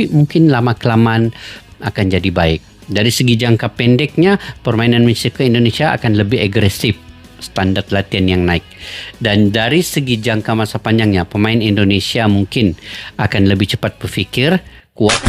tapi mungkin lama-kelamaan akan jadi baik. Dari segi jangka pendeknya, permainan Malaysia Indonesia akan lebih agresif, standar latihan yang naik. Dan dari segi jangka masa panjangnya, pemain Indonesia mungkin akan lebih cepat berfikir, kuat.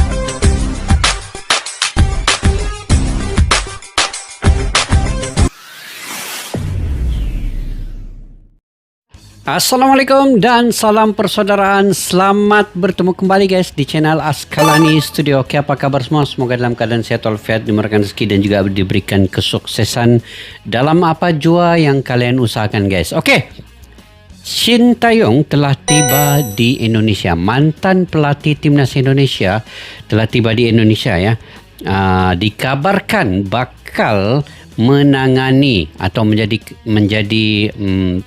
Assalamualaikum dan salam persaudaraan. Selamat bertemu kembali guys di channel Askalani Studio. Okay, apa kabar semua? Semoga dalam keadaan sehat walafiat, dimurahkan rezeki dan juga diberikan kesuksesan dalam apa jua yang kalian usahakan guys. Okey. Shin Tae-yong telah tiba di Indonesia. Mantan pelatih timnas Indonesia telah tiba di Indonesia ya. Dikabarkan bakal menangani atau menjadi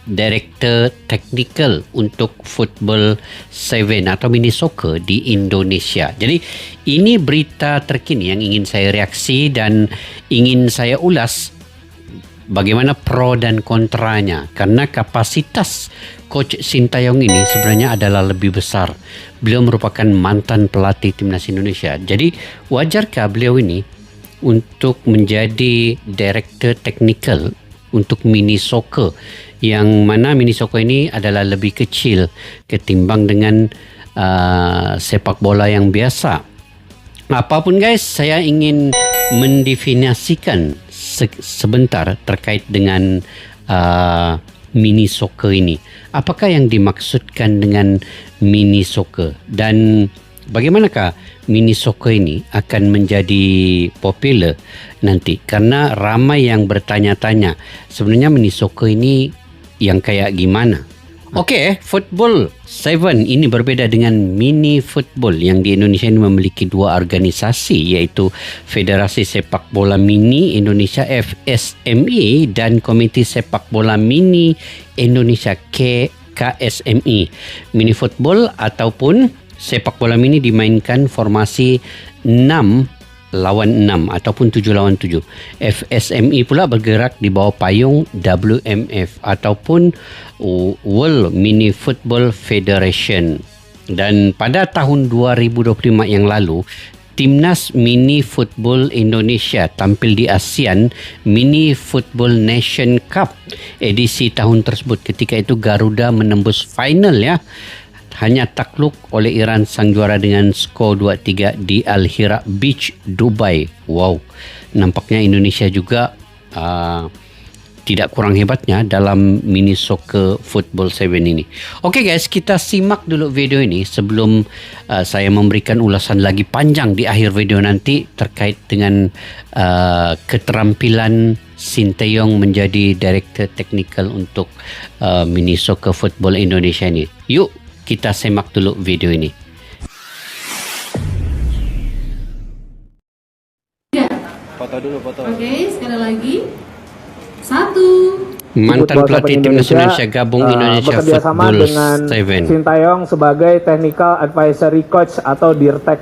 director technical untuk football 7 atau mini soccer di Indonesia. Jadi ini berita terkini yang ingin saya reaksi dan ingin saya ulas bagaimana pro dan kontranya, karena kapasitas coach Shin Tae-yong ini sebenarnya adalah lebih besar. Beliau merupakan mantan pelatih timnas Indonesia. Jadi wajarkah beliau ini untuk menjadi director technical untuk mini soccer, yang mana mini soccer ini adalah lebih kecil ketimbang dengan sepak bola yang biasa. Apapun guys, saya ingin mendefinisikan sebentar terkait dengan mini soccer ini. Apakah yang dimaksudkan dengan mini soccer dan bagaimanakah mini soccer ini akan menjadi popular nanti? Karena ramai yang bertanya-tanya sebenarnya mini soccer ini yang kayak gimana. Okey, football 7 ini berbeda dengan mini football yang di Indonesia ini memiliki dua organisasi, iaitu Federasi Sepak Bola Mini Indonesia FSMI dan Komite Sepak Bola Mini Indonesia KSMI. Mini football ataupun sepak bola mini dimainkan formasi 6 lawan 6 ataupun 7 lawan 7. FSMI pula bergerak di bawah payung WMF ataupun World Mini Football Federation. Dan pada tahun 2025 yang lalu, Timnas Mini Football Indonesia tampil di ASEAN Mini Football Nation Cup edisi tahun tersebut. Ketika itu Garuda menembus final ya. Hanya takluk oleh Iran sang juara dengan skor 2-3 di Al-Hira Beach, Dubai. Wow, nampaknya Indonesia juga tidak kurang hebatnya dalam mini soccer football 7 ini. Okey guys, kita simak dulu video ini sebelum saya memberikan ulasan lagi panjang di akhir video nanti terkait dengan keterampilan Shin Tae-yong menjadi director technical untuk mini soccer football Indonesia ini. Yuk kita semak dulu video ini. Foto dulu, foto. Oke, sekali lagi. 1. Mantan pelatih timnas Indonesia gabung Indonesia Football dengan 7. Shin Tae-yong sebagai Technical Advisory Coach atau DIRTEC,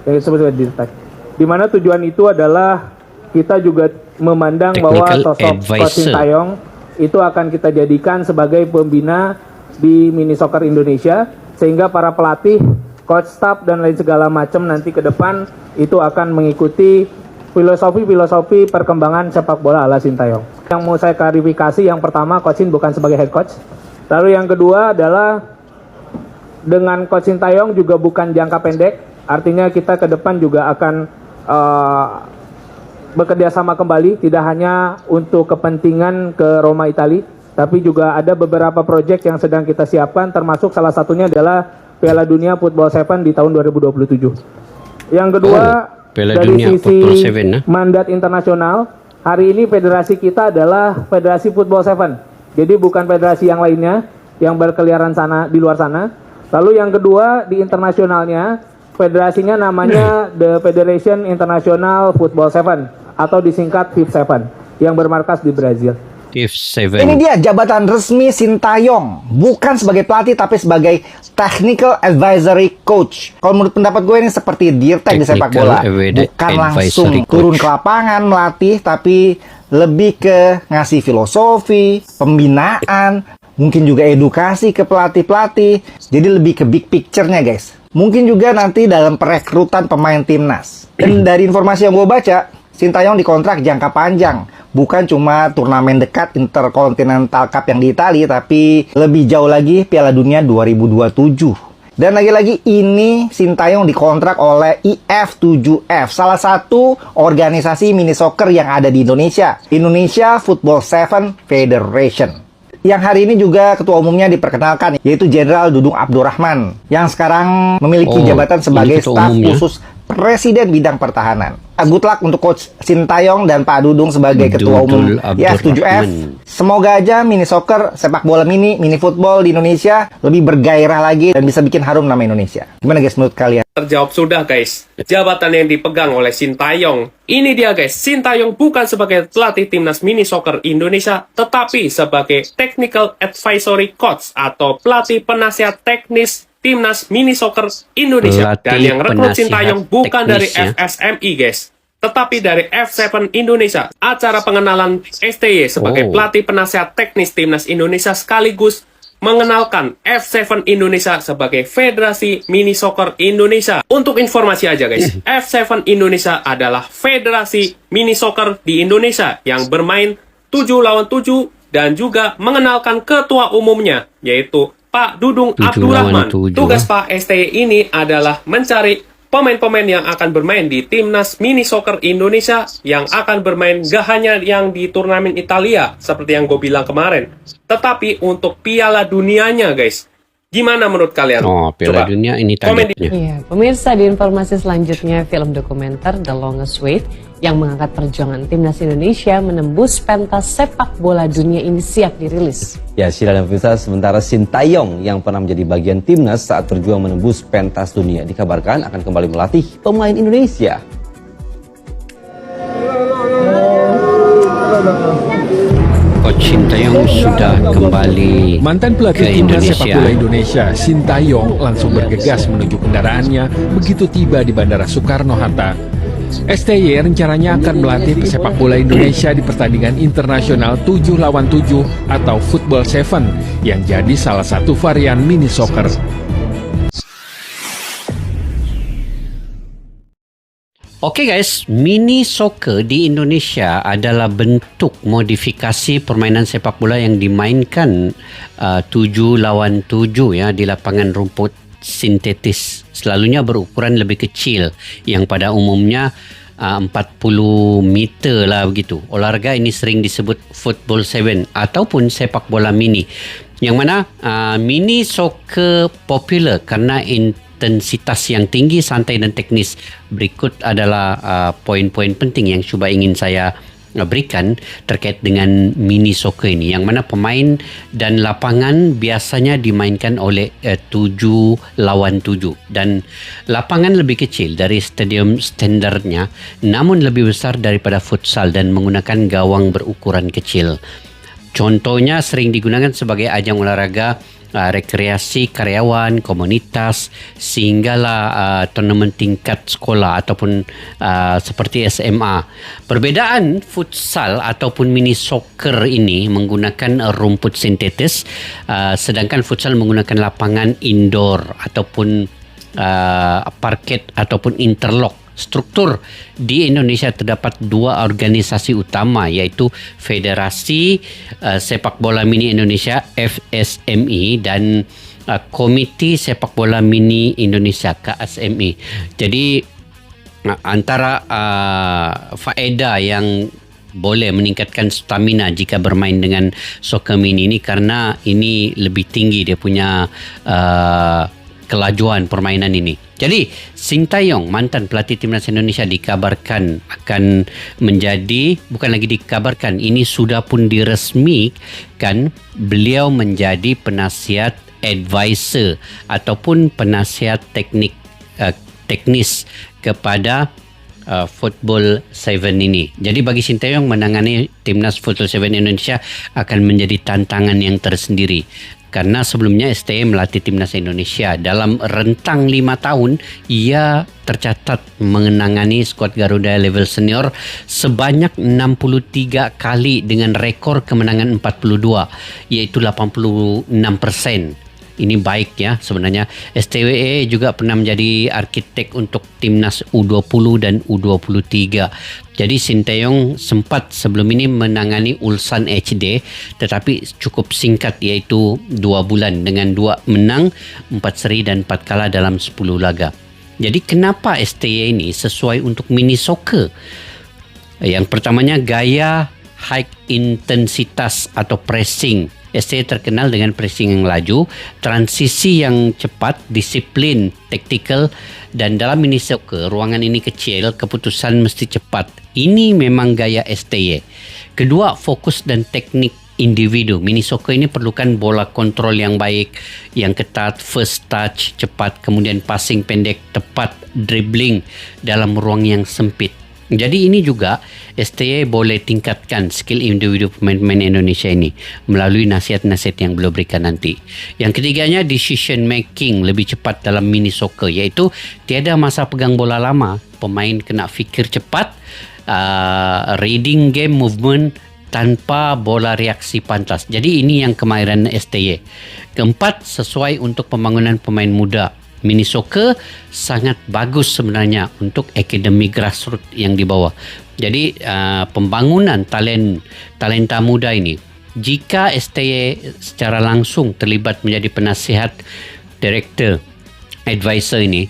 yang disebut sebagai DIRTEC. Di mana tujuan itu adalah kita juga memandang bahwa sosok Coach Shin Tae-yong itu akan kita jadikan sebagai pembina di mini soccer Indonesia, sehingga para pelatih, coach staff dan lain segala macam nanti ke depan itu akan mengikuti filosofi perkembangan sepak bola ala Shin Tae-yong. Yang mau saya klarifikasi, yang pertama, Coach Shin bukan sebagai head coach. Lalu yang kedua adalah dengan Coach Shin Tae-yong juga bukan jangka pendek, artinya kita ke depan juga akan bekerja sama kembali, tidak hanya untuk kepentingan ke Roma Italia, tapi juga ada beberapa proyek yang sedang kita siapkan, termasuk salah satunya adalah Piala Dunia Football 7 di tahun 2027. Yang kedua, dari sisi mandat internasional, hari ini federasi kita adalah Federasi Football 7. Jadi bukan federasi yang lainnya yang berkeliaran sana di luar sana. Lalu yang kedua, di internasionalnya, federasinya namanya The Federation International Football 7 atau disingkat FIF7 yang bermarkas di Brazil. Ini dia jabatan resmi Shin Tae-yong, bukan sebagai pelatih tapi sebagai Technical Advisory Coach. Kalau menurut pendapat gue ini seperti DIRTEC di sepak bola, bukan langsung turun ke lapangan melatih, tapi lebih ke ngasih filosofi, pembinaan, mungkin juga edukasi ke pelatih-pelatih. Jadi lebih ke big picture-nya guys. Mungkin juga nanti dalam perekrutan pemain timnas. Dan dari informasi yang gue baca, Sintayong dikontrak jangka panjang. Bukan cuma turnamen dekat Intercontinental Cup yang di Italia, tapi lebih jauh lagi Piala Dunia 2027. Dan lagi-lagi ini Sintayong dikontrak oleh IF7F, salah satu organisasi mini soccer yang ada di Indonesia, Indonesia Football 7 Federation. Yang hari ini juga ketua umumnya diperkenalkan, yaitu Jenderal Dudung Abdurrahman, yang sekarang memiliki jabatan sebagai staf khusus Presiden Bidang Pertahanan. Good luck untuk Coach Sintayong dan Pak Dudung sebagai Ketua Umum IF7F. Semoga aja mini soccer, sepak bola mini football di Indonesia lebih bergairah lagi dan bisa bikin harum nama Indonesia. Gimana guys menurut kalian? Terjawab sudah guys, jabatan yang dipegang oleh Sintayong. Ini dia guys, Sintayong bukan sebagai pelatih timnas mini soccer Indonesia, tetapi sebagai Technical Advisory Coach atau pelatih penasihat teknis timnas mini soccer Indonesia. Dan yang rekrut Sintayong bukan dari FSMI guys, tetapi dari F7 Indonesia. Acara pengenalan STY sebagai pelatih penasihat teknis timnas Indonesia sekaligus mengenalkan F7 Indonesia sebagai Federasi Mini Soccer Indonesia. Untuk informasi aja guys, F7 Indonesia adalah Federasi Mini Soccer di Indonesia yang bermain 7 lawan 7 dan juga mengenalkan ketua umumnya, yaitu Pak Dudung Abdurrahman. Tugas Pak STY ini adalah mencari pemain-pemain yang akan bermain di timnas mini soccer Indonesia yang akan bermain gak hanya yang di turnamen Italia seperti yang gue bilang kemarin, tetapi untuk Piala Dunianya guys. Gimana menurut kalian? Piala Dunia ini targetnya. Iya, pemirsa, di informasi selanjutnya, film dokumenter The Longest Wait yang mengangkat perjuangan timnas Indonesia menembus pentas sepak bola dunia ini siap dirilis. Ya, Sheila dan pemirsa, sementara Sintayong yang pernah menjadi bagian timnas saat berjuang menembus pentas dunia dikabarkan akan kembali melatih pemain Indonesia. Coach Sintayong sudah kembali. Mantan pelatih timnas sepak bola Indonesia, Sintayong langsung bergegas menuju kendaraannya begitu tiba di Bandara Soekarno-Hatta. STY rencananya akan melatih pesepak bola Indonesia di pertandingan internasional 7 lawan 7 atau Football 7 yang jadi salah satu varian mini soccer. Oke guys, mini soccer di Indonesia adalah bentuk modifikasi permainan sepak bola yang dimainkan 7 lawan 7 ya di lapangan rumput sintetis. Selalunya berukuran lebih kecil yang pada umumnya 40 meter lah begitu. Olahraga ini sering disebut Football 7 ataupun sepak bola mini. Yang mana mini soccer popular karena intensitas yang tinggi, santai dan teknis. Berikut adalah poin-poin penting yang cuba ingin saya berikan terkait dengan mini soccer ini, yang mana pemain dan lapangan biasanya dimainkan oleh 7 lawan 7 dan lapangan lebih kecil dari stadium standarnya namun lebih besar daripada futsal dan menggunakan gawang berukuran kecil. Contohnya sering digunakan sebagai ajang olahraga rekreasi karyawan, komunitas, sehinggalah turnamen tingkat sekolah ataupun seperti SMA. Perbedaan futsal ataupun mini soccer ini menggunakan rumput sintetis, sedangkan futsal menggunakan lapangan indoor ataupun parket ataupun interlock. Struktur di Indonesia terdapat 2 organisasi utama, yaitu Federasi Sepak Bola Mini Indonesia FSMI dan Komite Sepak Bola Mini Indonesia KSMI. Jadi antara faedah yang boleh meningkatkan stamina jika bermain dengan soccer mini ini karena ini lebih tinggi dia punya kelajuan permainan ini. Jadi Sintayong, mantan pelatih timnas Indonesia, dikabarkan akan menjadi, bukan lagi dikabarkan, ini sudah pun diresmikan, beliau menjadi penasihat advisor ataupun penasihat teknis kepada Football 7 ini. Jadi bagi Sintayong, menangani timnas Football 7 Indonesia akan menjadi tantangan yang tersendiri. Karena sebelumnya STY melatih timnas Indonesia dalam rentang 5 tahun, ia tercatat menangani skuad Garuda level senior sebanyak 63 kali dengan rekor kemenangan 42, yaitu 86%. Ini baik ya sebenarnya. STWA juga pernah menjadi arkitek untuk timnas U20 dan U23. Jadi Sintayong sempat sebelum ini menangani Ulsan HD tetapi cukup singkat, iaitu 2 bulan dengan 2 menang, 4 seri dan 4 kalah dalam 10 laga. Jadi kenapa STY ini sesuai untuk mini soccer? Yang pertamanya gaya high intensitas atau pressing. STY terkenal dengan pressing yang laju, transisi yang cepat, disiplin, taktikal, dan dalam mini soccer ruangan ini kecil, keputusan mesti cepat. Ini memang gaya STY. Kedua, fokus dan teknik individu. Mini soccer ini perlukan bola kontrol yang baik, yang ketat, first touch cepat, kemudian passing pendek tepat, dribbling dalam ruang yang sempit. Jadi ini juga STY boleh tingkatkan skill individu pemain-pemain Indonesia ini melalui nasihat-nasihat yang beliau berikan nanti. Yang ketiganya, decision making lebih cepat dalam mini soccer, iaitu tiada masa pegang bola lama. Pemain kena fikir cepat, reading game movement tanpa bola reaksi pantas. Jadi ini yang kemahiran STY. Keempat, sesuai untuk pembangunan pemain muda. Mini soccer sangat bagus sebenarnya untuk akademi grassroots yang di bawah. Jadi pembangunan talenta muda ini, jika STY secara langsung terlibat menjadi penasihat, director, advisor ini,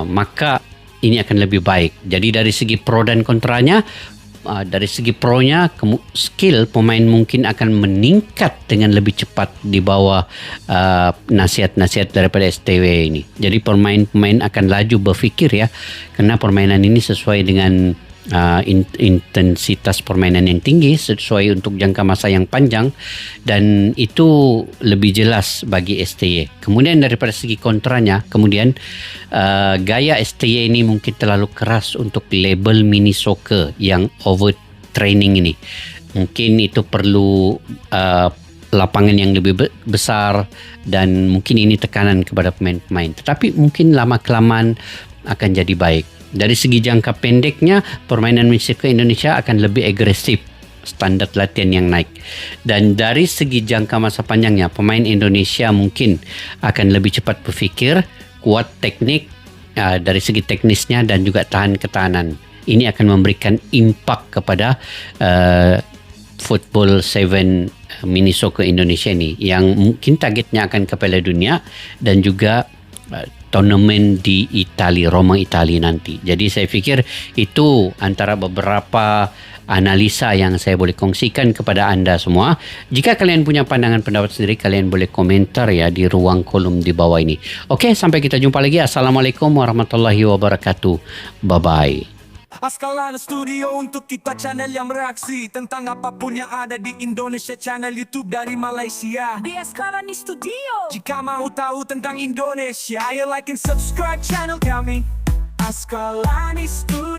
maka ini akan lebih baik. Jadi dari segi pro dan kontranya, dari segi pro-nya, skill pemain mungkin akan meningkat dengan lebih cepat di bawah nasihat-nasihat daripada STW ini. Jadi pemain-pemain akan laju berfikir ya, karena permainan ini sesuai dengan intensitas permainan yang tinggi, sesuai untuk jangka masa yang panjang, dan itu lebih jelas bagi STY. Kemudian daripada segi kontranya, kemudian gaya STY ini mungkin terlalu keras untuk label mini soccer yang overtraining ini. Mungkin itu perlu lapangan yang lebih besar, dan mungkin ini tekanan kepada pemain-pemain. Tetapi mungkin lama-kelamaan akan jadi baik. Dari segi jangka pendeknya, permainan mini soccer Indonesia akan lebih agresif, standar latihan yang naik. Dan dari segi jangka masa panjangnya, pemain Indonesia mungkin akan lebih cepat berfikir, kuat teknik dari segi teknisnya, dan juga tahan ketahanan. Ini akan memberikan impak kepada Football 7 mini soccer Indonesia ini, yang mungkin targetnya akan ke Piala Dunia dan juga tournament di Italia, Roma Italia nanti. Jadi saya fikir itu antara beberapa analisa yang saya boleh kongsikan kepada anda semua. Jika kalian punya pandangan pendapat sendiri, kalian boleh komentar ya di ruang kolom di bawah ini. Oke, sampai kita jumpa lagi. Assalamualaikum warahmatullahi wabarakatuh. Bye-bye. Askalana Studio untuk kita channel yang bereaksi tentang apapun yang ada di Indonesia, channel YouTube dari Malaysia di Askalani Studio. Jika mau tahu tentang Indonesia, ayo like and subscribe channel kami Askalani Studio.